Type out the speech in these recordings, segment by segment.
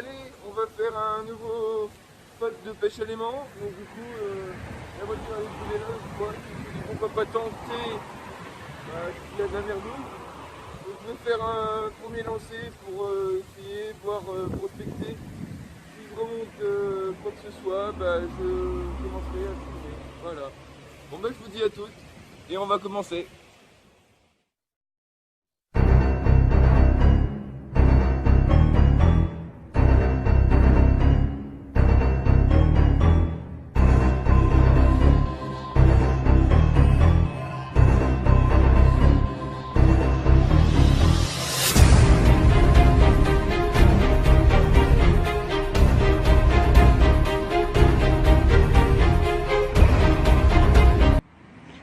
Allez, on va faire un nouveau spot de pêche à l'aimant. Donc du coup, la voiture est brûlée là, je crois. On va pas tenter qu'il y a de la merdouille. Donc je vais faire un premier lancer pour essayer, voir prospecter. Si je remonte quoi que ce soit, bah, je commencerai à filmer. Voilà. Bon bah je vous dis à toutes et on va commencer.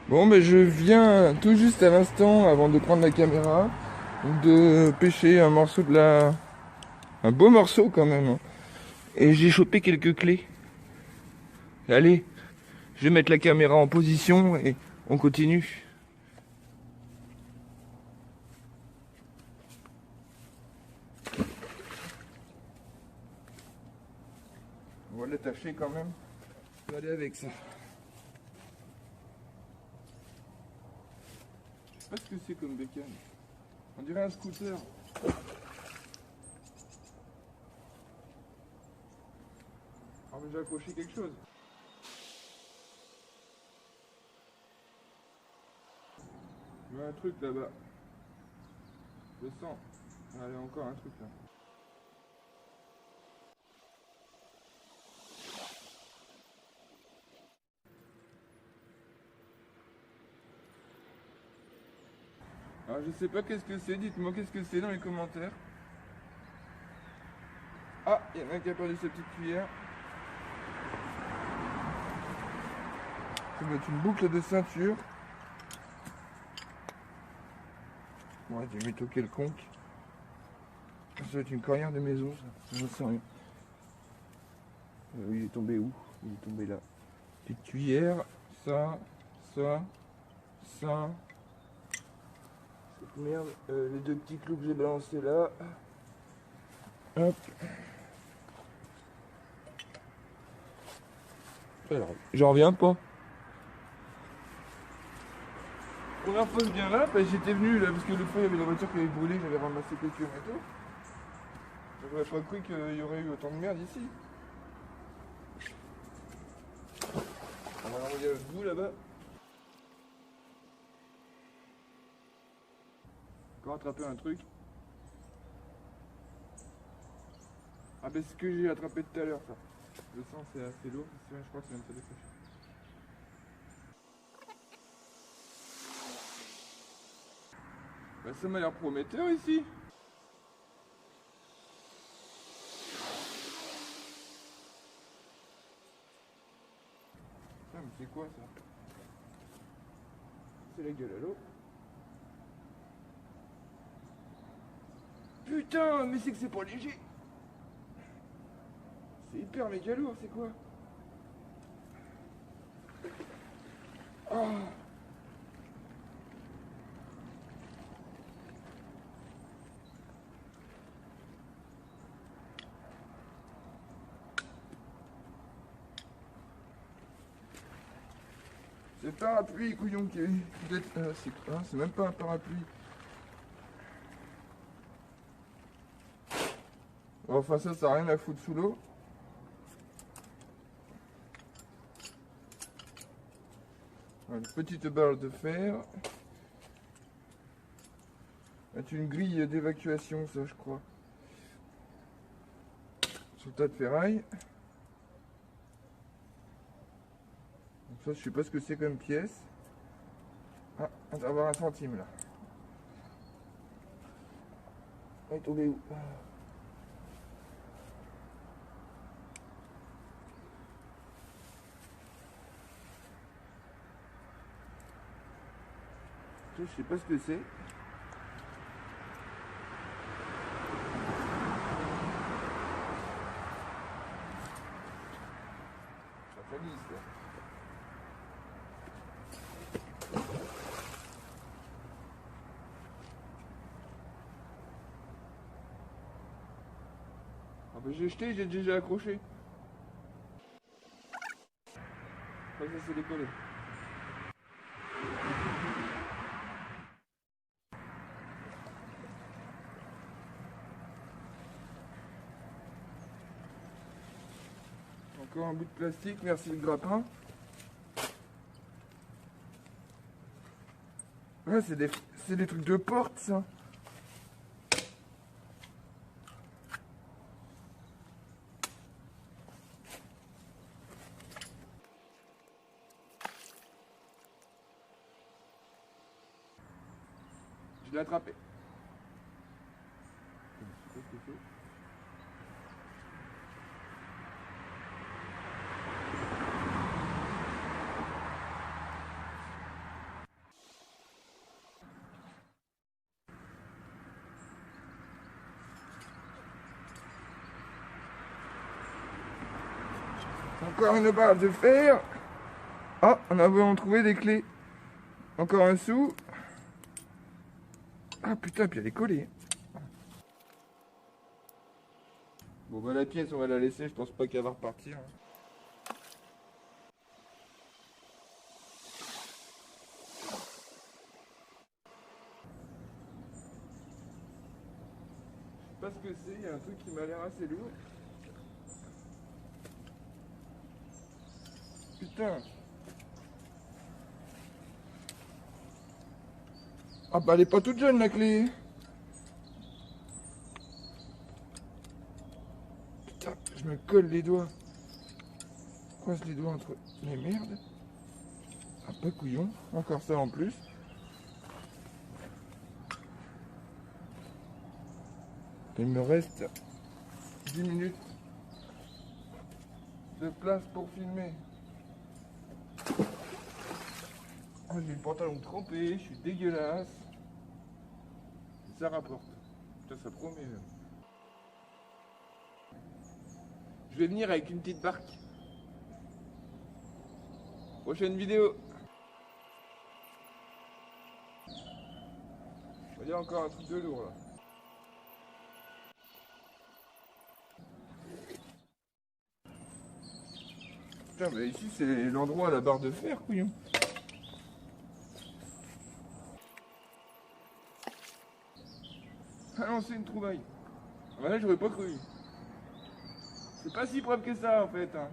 Bon, ben je viens tout juste à l'instant, avant de prendre la caméra, de pêcher un morceau de la... un beau morceau quand même, hein. Et j'ai chopé quelques clés. Allez, je vais mettre la caméra en position et on continue. On va l'attacher quand même. On va aller avec ça. Je sais pas ce que c'est comme bécane. On dirait un scooter. Alors j'ai accroché quelque chose. Il y a un truc là-bas. Je sens. Ah, il y a encore un truc là. Alors je sais pas qu'est-ce que c'est, dites-moi qu'est-ce que c'est dans les commentaires. Ah, il y en a un qui a perdu sa petite cuillère. Ça doit être une boucle de ceinture. Ouais, du métaux quelconque. Ça doit être une cornière de maison, ça. J'en sais rien. Il est tombé où? Il est tombé là. Petite cuillère, ça, ça, ça. Cette merde, les deux petits clous que j'ai balancés là. Hop. Alors, j'en reviens pas. Première fois que je viens là, bah, j'étais venu là parce que le feu, il y avait la voiture qui avait brûlé, j'avais ramassé quelques métaux. J'aurais pas cru qu'il y aurait eu autant de merde ici. On va l'envoyer avec vous là-bas. Encore attraper un truc. Ah ben c'est ce que j'ai attrapé tout à l'heure ça. Le sang c'est assez lourd, je crois que c'est même pas décroché. Bah ça m'a l'air prometteur ici. Putain mais c'est quoi ça? C'est la gueule à l'eau. Putain mais c'est que c'est pas léger. C'est hyper méga lourd, c'est quoi? Oh. C'est le parapluie, couillon, qui est... c'est même pas un parapluie. Enfin ça a rien à foutre sous l'eau. Une petite barre de fer. C'est une grille d'évacuation ça je crois. Sur le tas de ferraille. Donc ça je sais pas ce que c'est comme pièce. Ah, on va avoir un centime là. Il est tombé où? Je sais pas ce que c'est. Ça glisse là. Ah J'ai jeté, j'ai déjà accroché. Ça c'est décollé. Encore un bout de plastique, merci le grappin. Ouais, c'est des trucs de porte, ça. Je l'ai attrapé. Encore une barre de fer. Ah, on a vraiment trouvé des clés. Encore un sou. Ah putain, puis elle est collée. Bon bah la pièce, on va la laisser, je pense pas qu'elle va repartir. Je sais pas ce que c'est, il y a un truc qui m'a l'air assez lourd. Putain. Ah bah elle est pas toute jeune la clé. Putain, je me colle les doigts. Je coince les doigts entre... Mais merde. Ah pas couillon, encore ça en plus. Il me reste 10 minutes de place pour filmer. Oh, j'ai le pantalon trempé, je suis dégueulasse. Ça rapporte. Putain, ça promet. Je vais venir avec une petite barque. Prochaine vidéo. Il y a encore un truc de lourd là. Putain, mais ici c'est l'endroit à la barre de fer, couillon. Ah non, c'est une trouvaille. Ah là, j'aurais pas cru. C'est pas si propre que ça en fait. Hein.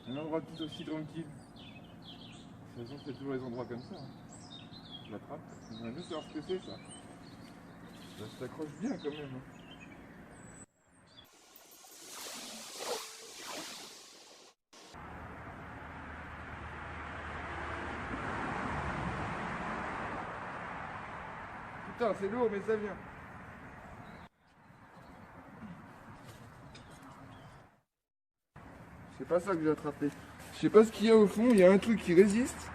Un endroit tout aussi tranquille. De toute façon, c'est toujours les endroits comme ça. Hein. Je l'attrape. J'aimerais bien savoir ce que c'est ça. Ça s'accroche bien quand même. Hein. Putain, c'est lourd, mais ça vient. C'est pas ça que j'ai attrapé. Je sais pas ce qu'il y a au fond, il y a un truc qui résiste.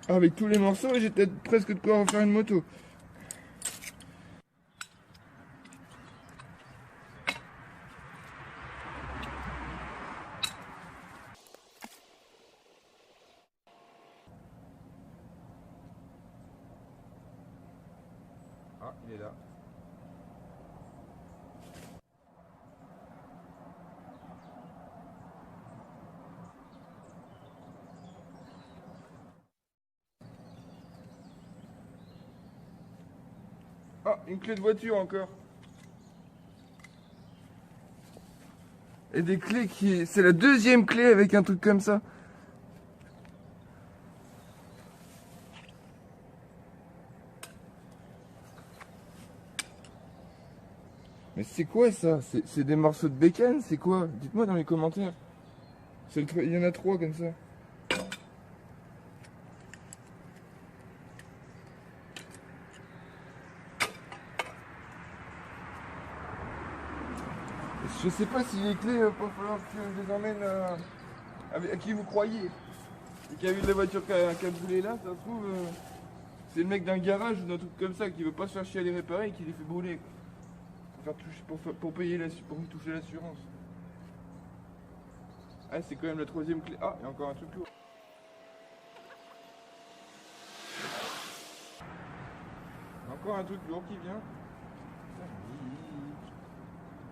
Avec tous les morceaux, j'ai peut-être presque de quoi refaire une moto. Ah, il est là. Ah, une clé de voiture encore. Et des clés qui... C'est la deuxième clé avec un truc comme ça. Mais c'est quoi ça? C'est des morceaux de bécane? C'est quoi? Dites-moi dans les commentaires. Il y en a 3 comme ça. Je sais pas si les clés, va falloir que je les emmène à qui vous croyez. Et qui a vu de la voiture qui a brûlé là, ça se trouve, c'est le mec d'un garage ou d'un truc comme ça qui veut pas se faire chier à les réparer et qui les fait brûler. Quoi. Pour payer pour toucher l'assurance. Ah, c'est quand même la 3e clé. Ah, il y a encore un truc lourd. Encore un truc lourd qui vient.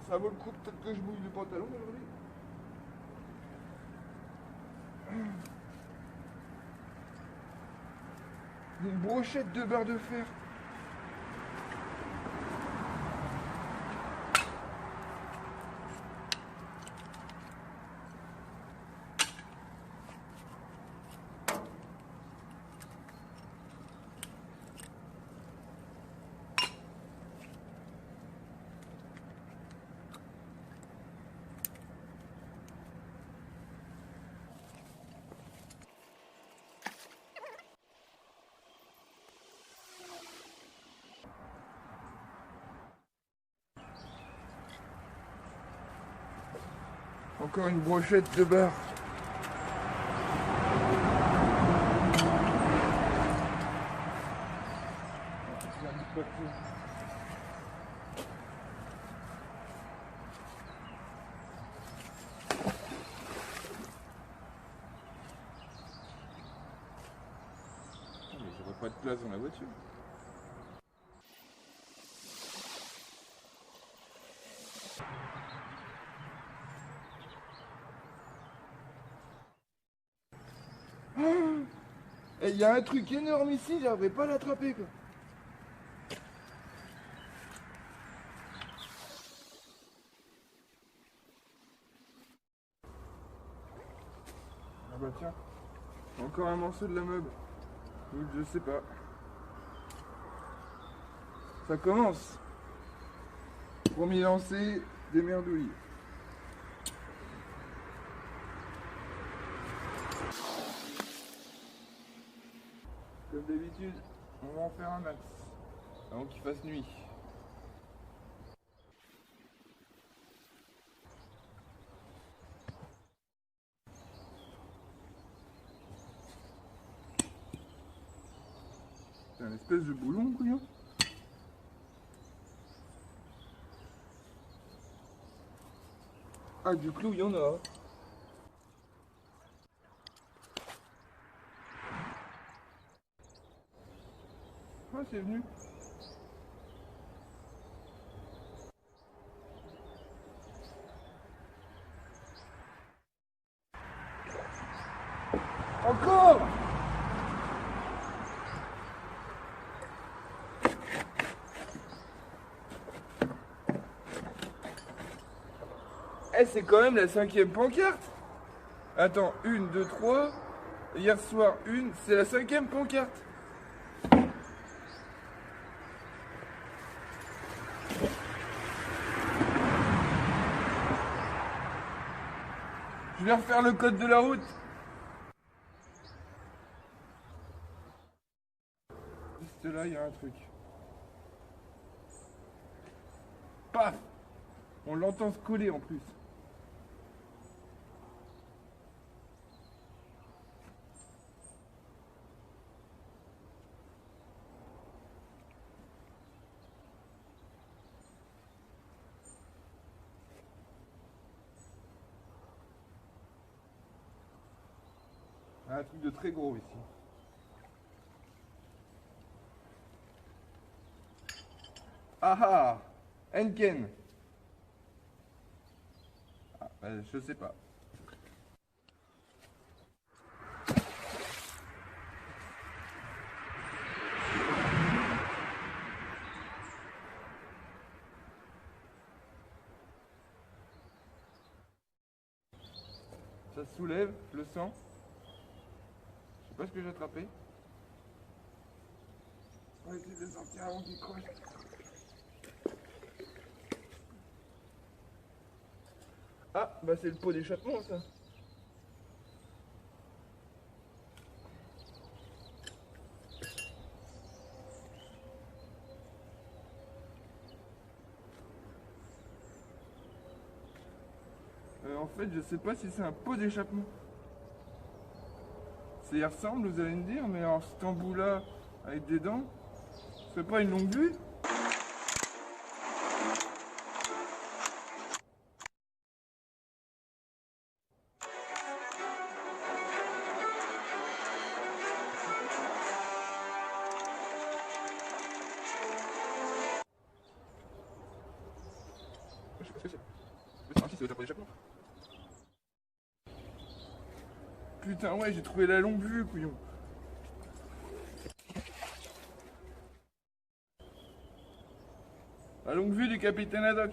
Ça vaut le coup peut-être que je mouille le pantalon aujourd'hui. Une brochette de barre de fer. Encore une brochette de beurre. Mais j'aurais pas de place dans la voiture. Et il y a un truc énorme ici, j'arrivais pas à l'attraper quoi. Ah bah tiens, encore un morceau de la meuble. Ou je sais pas. Ça commence. Premier lancé, des merdouilles. Comme d'habitude, on va en faire un max. Avant qu'il fasse nuit. C'est un espèce de boulon, couillon. Ah, du clou, il y en a. Ah, c'est venu. Encore! Eh, c'est quand même la 5e pancarte. Attends, 1, 2, 3. Hier soir, une. C'est la 5e pancarte. Je vais refaire le code de la route. Juste là, il y a un truc. Paf! On l'entend se coller en plus. Un truc de très gros ici. Ah ah! Henken! Ah, bah, je sais pas. Ça se soulève, je le sens. Je sais pas ce que j'ai attrapé. On va essayer de le sortir avant qu'il croche. Ah, bah c'est le pot d'échappement ça. En fait, je sais pas si c'est un pot d'échappement. Ça y ressemble, vous allez me dire, mais alors cet embout là, avec des dents, c'est pas une longue vue? Putain, ouais, j'ai trouvé la longue vue, couillon. La longue vue du capitaine Haddock.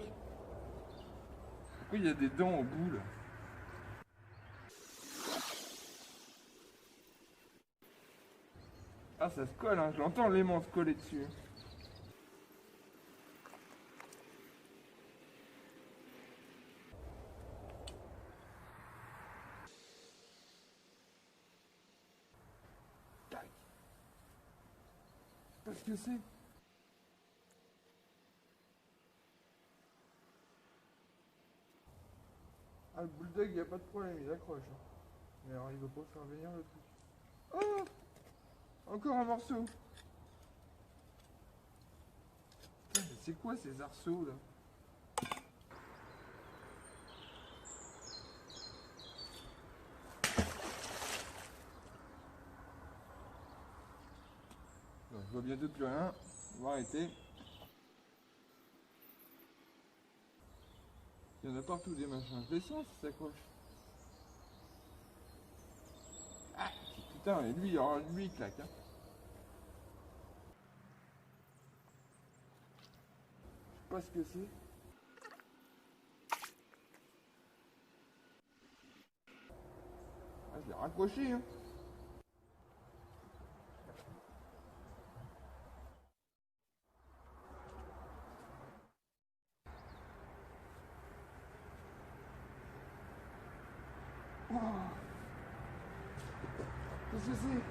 Pourquoi il y a des dents au bout, là? Ah, ça se colle, hein. J'entends l'aimant se coller dessus. Tac. Je sais pas ce que c'est. Ah, le bulldog, il n'y a pas de problème, il accroche. Hein. Mais alors, il veut pas faire venir le truc. Oh! Encore un morceau. Putain, mais c'est quoi ces arceaux là? Bon, je vois bientôt plus rien. On va arrêter. Il y en a partout des machins. Je les sens si ça s'accroche. Ah, putain, et lui, alors, lui il claque. Hein. Je sais pas ce que c'est. Ah, je l'ai raccroché. Hein. Oh. Qu'est-ce que c'est?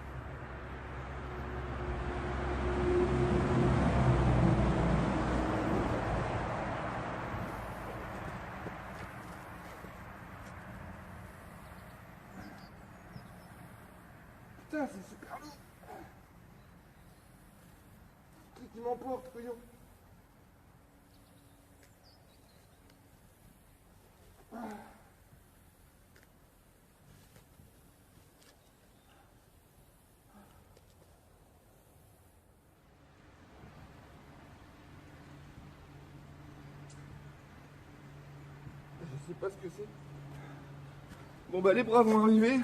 Putain, c'est super lourd. Le truc qui m'emporte, couillon. Ah. Je sais pas ce que c'est. Bon bah les bras vont arriver.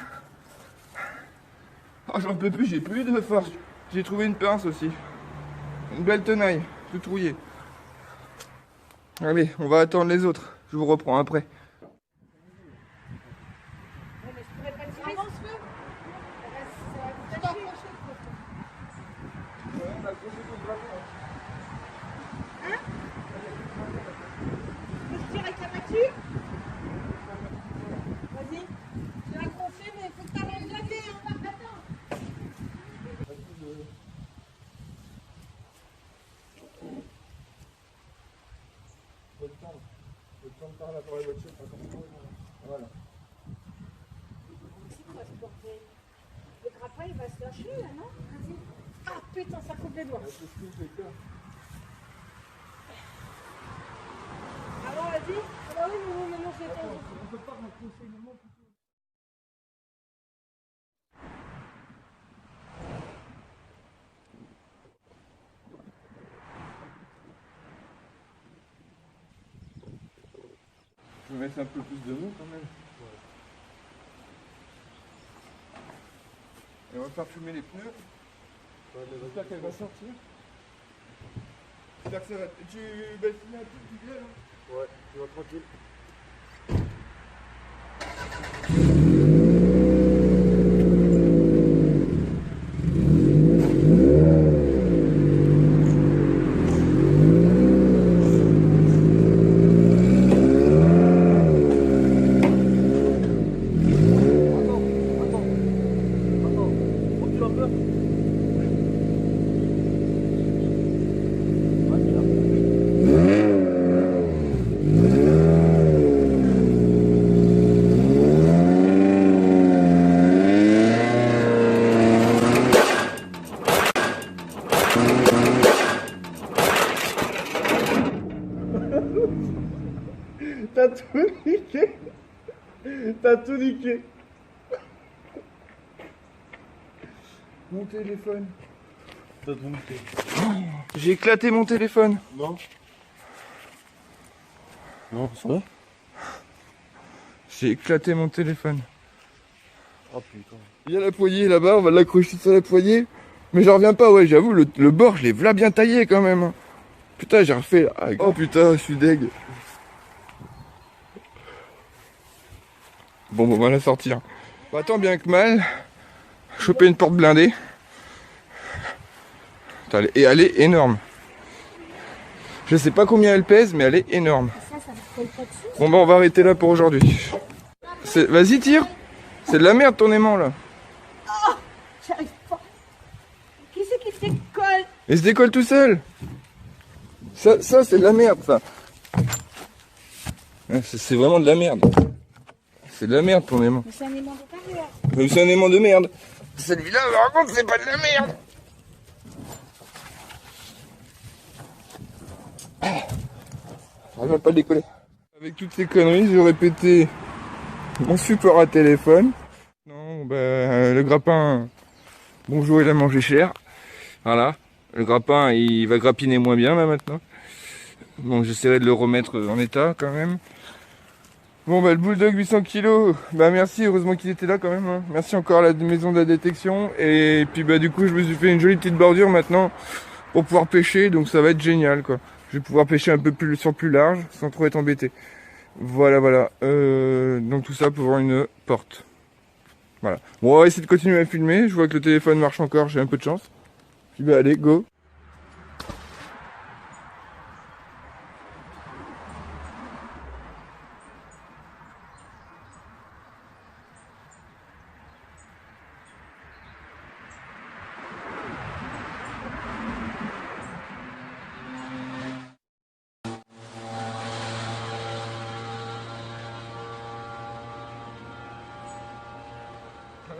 Oh, j'en peux plus, j'ai plus de force. J'ai trouvé une pince aussi. Une belle tenaille, tout trouillé. Allez, on va attendre les autres. Je vous reprends après. Le temps de parler pour la voiture, pas comme voilà. C'est quoi ce bordel? Le grappin il va se lâcher là, non? Vas-y. Ah putain, ça coupe les doigts. Ah bon, vas-y. Ah bah oui, mais maintenant je vais On peut pas raccrocher le moment plutôt. Je vais mettre un peu plus de mou quand même. Ouais. Et on va faire fumer les pneus. Ouais, j'espère qu'elle va sortir. J'espère que ça va. Tu baisses un peu, tu viens là? Ouais, tu vas tranquille. T'as tout niqué. T'as tout niqué. Mon téléphone. T'as tout niqué. J'ai éclaté mon téléphone. Non. Non, ça va? J'ai éclaté mon téléphone. Oh putain. Il y a la poignée là-bas, on va l'accrocher sur la poignée. Mais j'en reviens pas, ouais, j'avoue, le bord, je l'ai v'là bien taillé quand même. Putain, j'ai refait. Ah, oh putain, je suis deg. Bon, on va la sortir. Bah, tant bien que mal, choper une porte blindée. Putain, et elle est énorme. Je sais pas combien elle pèse, mais elle est énorme. Ça vous colle pas dessus? Bon, bah, on va arrêter là pour aujourd'hui. Vas-y, tire. C'est de la merde ton aimant là. Oh, j'arrive pas. Qui c'est qui se décolle? Il se décolle tout seul. Ça c'est de la merde, ça. C'est vraiment de la merde. C'est de la merde ton aimant. Mais c'est un aimant d'intérieur. Mais c'est un aimant de merde. Celui-là, par contre, c'est pas de la merde. J'arrive à pas le décoller. Avec toutes ces conneries, j'aurais pété mon support à téléphone. Non, bah, le grappin, bonjour, il a mangé cher. Voilà. Le grappin, il va grappiner moins bien, là, maintenant. Bon, j'essaierai de le remettre en état, quand même. Bon, bah, le Bulldog 800 kg, bah, merci, heureusement qu'il était là, quand même. Hein. Merci encore à la maison de la détection. Et puis, bah, du coup, je me suis fait une jolie petite bordure, maintenant, pour pouvoir pêcher. Donc, ça va être génial, quoi. Je vais pouvoir pêcher un peu plus sur plus large, sans trop être embêté. Voilà, voilà. Donc, tout ça pour avoir une porte. Voilà. Bon, on va essayer de continuer à filmer. Je vois que le téléphone marche encore, j'ai un peu de chance. Puis, bah, allez, go.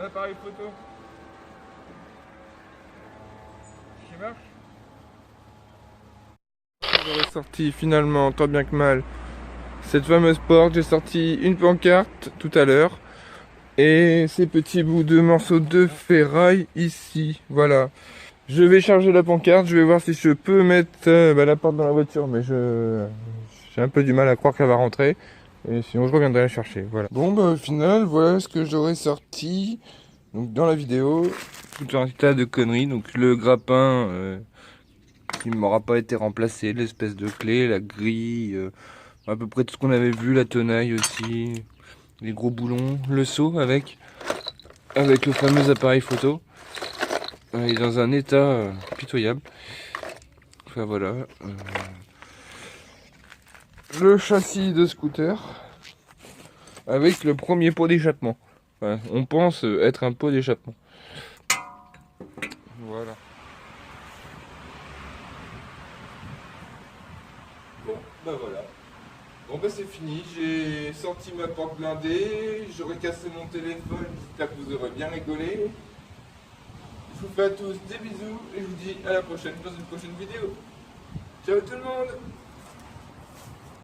Un appareil photo qui marche. J'aurais sorti finalement, tant bien que mal, cette fameuse porte. J'ai sorti une pancarte tout à l'heure et ces petits bouts de morceaux de ferraille ici. Voilà. Je vais charger la pancarte. Je vais voir si je peux mettre la porte dans la voiture, mais j'ai un peu du mal à croire qu'elle va rentrer. Et sinon, je reviendrai la chercher. Voilà. Bon, bah, au final, voilà ce que j'aurais sorti. Donc, dans la vidéo, tout un tas de conneries. Donc, le grappin qui ne m'aura pas été remplacé, l'espèce de clé, la grille, à peu près tout ce qu'on avait vu, la tenaille aussi, les gros boulons, le seau avec le fameux appareil photo. Il est dans un état pitoyable. Enfin, voilà. Le châssis de scooter avec le premier pot d'échappement. Enfin, on pense être un pot d'échappement. Voilà. Bon, bah voilà. Bon bah c'est fini, j'ai sorti ma porte blindée, j'aurais cassé mon téléphone, j'espère que vous aurez bien rigolé. Je vous fais à tous des bisous et je vous dis à la prochaine dans une prochaine vidéo. Ciao tout le monde!